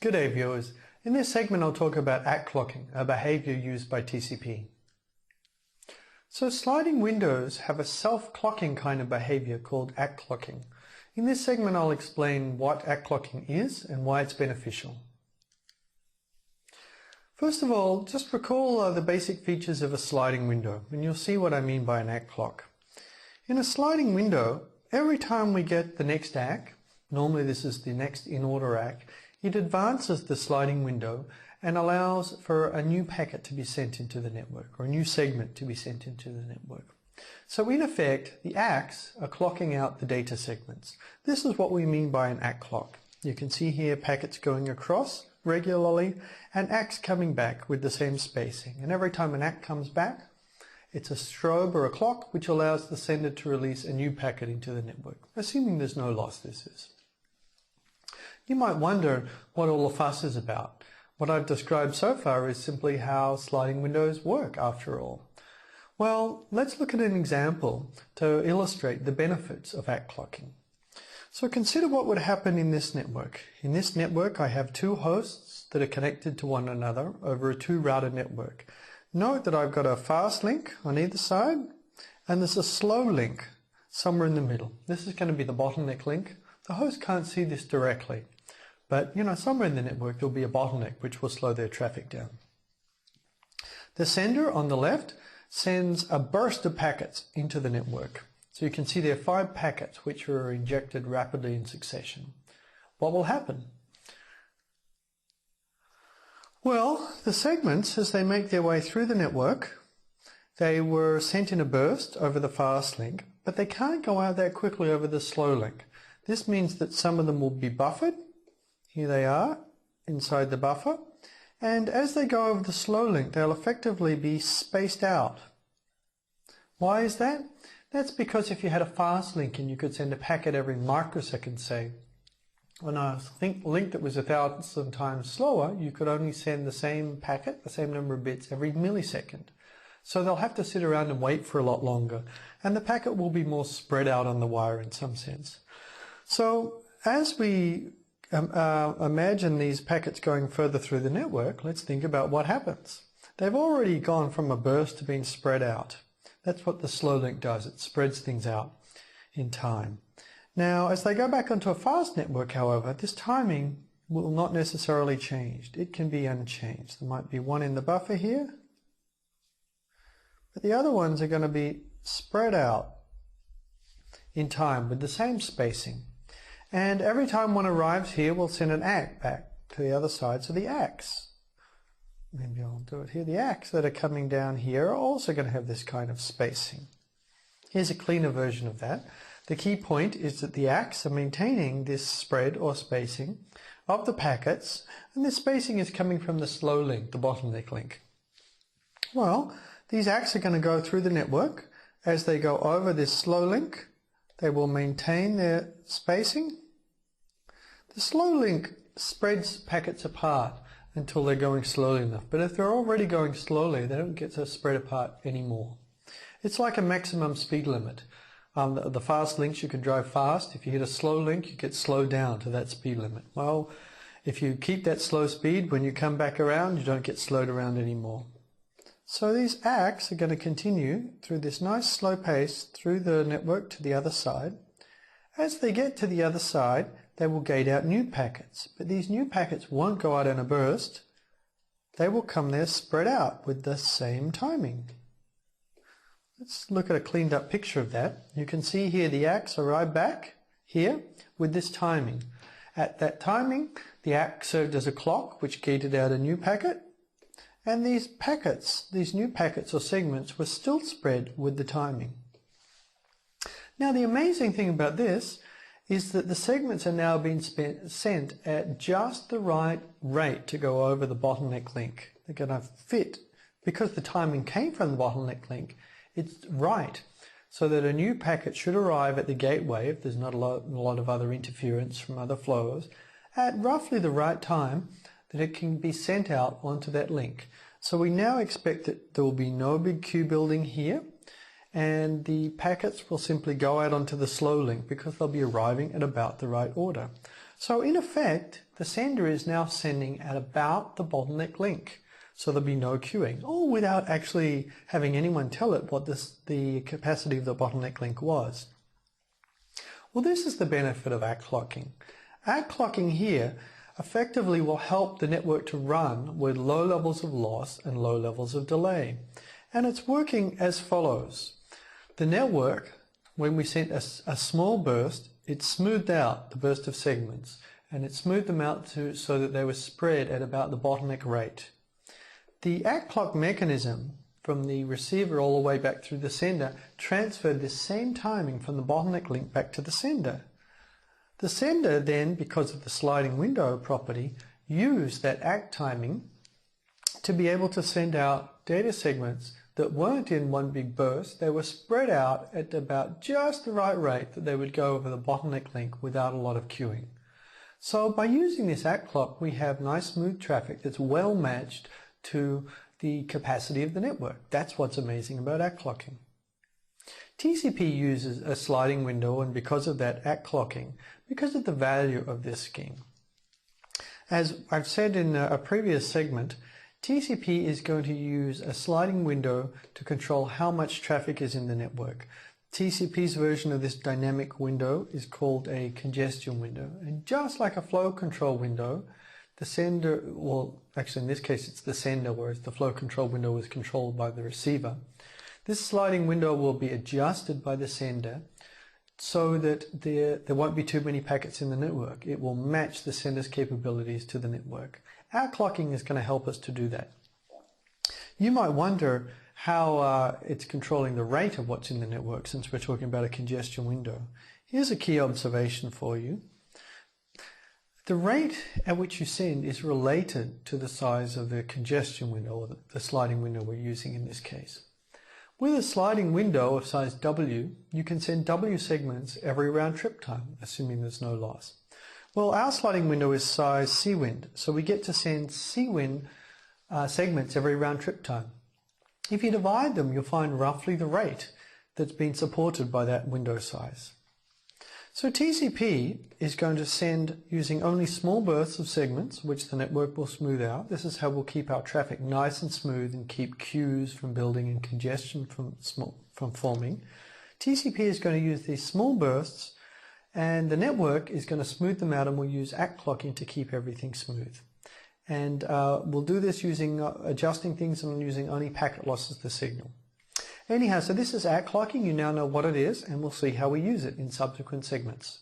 Good day, viewers. In this segment I'll talk about ACK clocking, a behavior used by TCP. So sliding windows have a self-clocking kind of behavior called ACK clocking. In this segment I'll explain what ACK clocking is and why it's beneficial. First of all, just recall the basic features of a sliding window, and you'll see what I mean by an ACK clock. In a sliding window, every time we get the next ACK, normally this is the next in-order ACK, it advances the sliding window and allows for a new packet to be sent into the network, or a new segment to be sent into the network. So in effect, the ACKs are clocking out the data segments. This is what we mean by an ACK clock. You can see here packets going across regularly and ACKs coming back with the same spacing. And every time an ACK comes back, it's a strobe or a clock which allows the sender to release a new packet into the network, assuming there's no loss. This is. You might wonder what all the fuss is about. What I've described so far is simply how sliding windows work after all. Well, let's look at an example to illustrate the benefits of ACK clocking. So consider what would happen in this network. In this network I have two hosts that are connected to one another over a two-router network. Note that I've got a fast link on either side and there's a slow link somewhere in the middle. This is going to be the bottleneck link. The host can't see this directly, but somewhere in the network there'll be a bottleneck which will slow their traffic down. The sender on the left sends a burst of packets into the network. So you can see there are 5 packets which are injected rapidly in succession. What will happen? Well, the segments, as they make their way through the network, they were sent in a burst over the fast link, but they can't go out that quickly over the slow link. This means that some of them will be buffered. Here they are, inside the buffer. And as they go over the slow link, they'll effectively be spaced out. Why is that? That's because if you had a fast link and you could send a packet every microsecond, say, on a link that was 1,000 times slower, you could only send the same packet, the same number of bits, every millisecond. So they'll have to sit around and wait for a lot longer, and the packet will be more spread out on the wire in some sense. So as we imagine these packets going further through the network, let's think about what happens. They've already gone from a burst to being spread out. That's what the slow link does. It spreads things out in time. Now, as they go back onto a fast network, however, this timing will not necessarily change. It can be unchanged. There might be one in the buffer here, but the other ones are going to be spread out in time with the same spacing. And every time one arrives here, we'll send an ACK back to the other side. So the ACKs, maybe I'll do it here, the ACKs that are coming down here are also going to have this kind of spacing. Here's a cleaner version of that. The key point is that the ACKs are maintaining this spread or spacing of the packets, and this spacing is coming from the slow link, the bottleneck link. Well, these ACKs are going to go through the network. As they go over this slow link, they will maintain their spacing. The slow link spreads packets apart until they're going slowly enough. But if they're already going slowly, they don't get to spread apart anymore. It's like a maximum speed limit. The fast links, you can drive fast. If you hit a slow link, you get slowed down to that speed limit. Well, if you keep that slow speed, when you come back around, you don't get slowed around anymore. So these ACKs are going to continue through this nice slow pace through the network to the other side. As they get to the other side, they will gate out new packets, but these new packets won't go out in a burst. They will come there spread out with the same timing. Let's look at a cleaned up picture of that. You can see here the ACKs arrive back here with this timing. At that timing, the ACK served as a clock which gated out a new packet, and these packets, these new packets or segments, were still spread with the timing. Now the amazing thing about this is that the segments are now being sent at just the right rate to go over the bottleneck link. They're going to fit, because the timing came from the bottleneck link, it's right, so that a new packet should arrive at the gateway, if there's not a lot of other interference from other flows, at roughly the right time that it can be sent out onto that link. So we now expect that there will be no big queue building here, and the packets will simply go out onto the slow link because they'll be arriving at about the right order. So in effect, the sender is now sending at about the bottleneck link. So there'll be no queuing, all without actually having anyone tell it what the capacity of the bottleneck link was. Well, this is the benefit of ACK clocking. ACK clocking here effectively will help the network to run with low levels of loss and low levels of delay. And it's working as follows. The network, when we sent a small burst, it smoothed out the burst of segments, and it smoothed them out so that they were spread at about the bottleneck rate. The ACK clock mechanism from the receiver all the way back through the sender transferred this same timing from the bottleneck link back to the sender. The sender then, because of the sliding window property, used that ACK timing to be able to send out data segments that weren't in one big burst. They were spread out at about just the right rate that they would go over the bottleneck link without a lot of queuing. So by using this ACK clock, we have nice smooth traffic that's well matched to the capacity of the network. That's what's amazing about ACK clocking. TCP uses a sliding window, and because of that ACK clocking, because of the value of this scheme. As I've said in a previous segment, TCP is going to use a sliding window to control how much traffic is in the network. TCP's version of this dynamic window is called a congestion window. And just like a flow control window, the sender, well, actually in this case it's the sender, whereas the flow control window is controlled by the receiver. This sliding window will be adjusted by the sender so that there won't be too many packets in the network. It will match the sender's capabilities to the network. ACK clocking is going to help us to do that. You might wonder how it's controlling the rate of what's in the network, since we're talking about a congestion window. Here's a key observation for you. The rate at which you send is related to the size of the congestion window, or the sliding window we're using in this case. With a sliding window of size W, you can send W segments every round trip time, assuming there's no loss. Well, our sliding window is size CWIN, so we get to send CWIN segments every round trip time. If you divide them, you'll find roughly the rate that's been supported by that window size. So TCP is going to send using only small bursts of segments, which the network will smooth out. This is how we'll keep our traffic nice and smooth and keep queues from building and congestion from forming. TCP is going to use these small bursts, and the network is going to smooth them out, and we'll use ACK clocking to keep everything smooth. And we'll do this using adjusting things and using only packet loss as the signal. Anyhow, so this is ACK clocking. You now know what it is, and we'll see how we use it in subsequent segments.